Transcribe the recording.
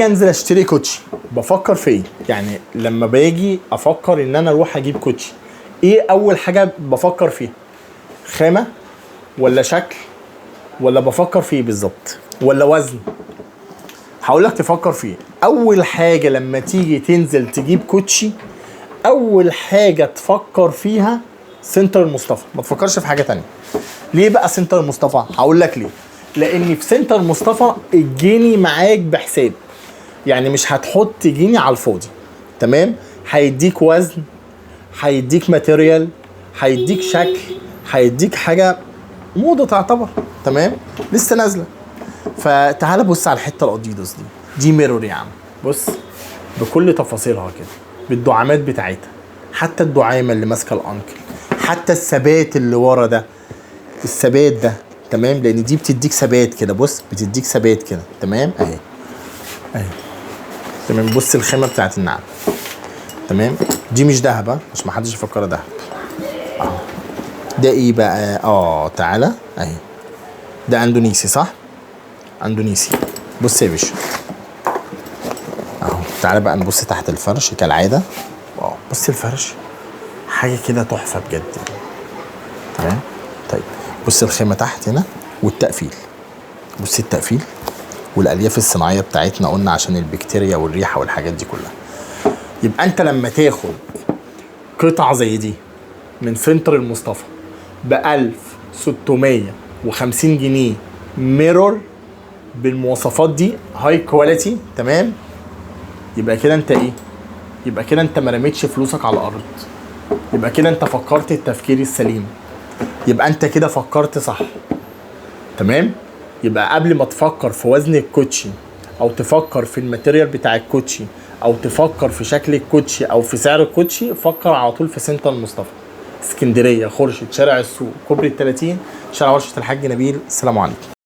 انزل اشتري كوتشي بفكر في ايه؟ يعني لما باجي افكر ان انا اروح اجيب كوتشي، ايه اول حاجه بفكر فيها؟ خامه ولا شكل ولا بفكر فيه بالظبط ولا وزن؟ هقول لك تفكر فيه. اول حاجه لما تيجي تنزل تجيب كوتشي، اول حاجه تفكر فيها سنتر مصطفى، ما تفكرش في حاجه تانية. ليه بقى سنتر مصطفى؟ هقول لك ليه. لان في سنتر مصطفى الجنيه معاك بحساب، يعني مش هتحط جنيه على الفاضي، تمام؟ هيديك وزن، هيديك ماتيريال، هيديك شكل، هيديك حاجه موضه تعتبر، تمام؟ لسه نازله. فتعال بص على الحته الاديداس دي ميرور يا عم، بص بكل تفاصيلها كده، بالدعامات بتاعتها، حتى الدعامه اللي ماسكه الانكل، حتى الثبات اللي ورا ده، الثبات ده، تمام؟ لان دي بتديك ثبات كده، بص بتديك ثبات كده، تمام؟ اهي تمام. بص الخامه بتاعت النعل، تمام؟ دي مش دهب، مش محدش يفكرها دهب. اهو ده ايه بقى؟ تعالى اهي، ده اندونيسي صح؟ اندونيسي. بص يا باشا اهو، تعالى بقى نبص تحت الفرش كالعاده. بص الفرش حاجه كده تحفه بجد، تمام؟ طيب بص الخامه تحت هنا والتقفيل، بص التقفيل والالياف الصناعيه بتاعتنا، قلنا عشان البكتيريا والريحه والحاجات دي كلها. يبقى انت لما تاخد قطعه زي دي من سنتر المصطفى ب 1650 جنيه ميرور بالمواصفات دي هاي كواليتي، تمام؟ يبقى كده انت ايه؟ يبقى كده انت ما رميتش فلوسك على الارض، يبقى كده انت فكرت التفكير السليم، يبقى انت كده فكرت صح، تمام؟ يبقى قبل ما تفكر في وزن الكوتشي او تفكر في الماتيريال بتاع الكوتشي او تفكر في شكل الكوتشي او في سعر الكوتشي، فكر على طول في سنتر مصطفى، اسكندريه، خورشيد، شارع السوق، كوبري ال30، شارع ورشه الحاج نبيل. السلام عليكم.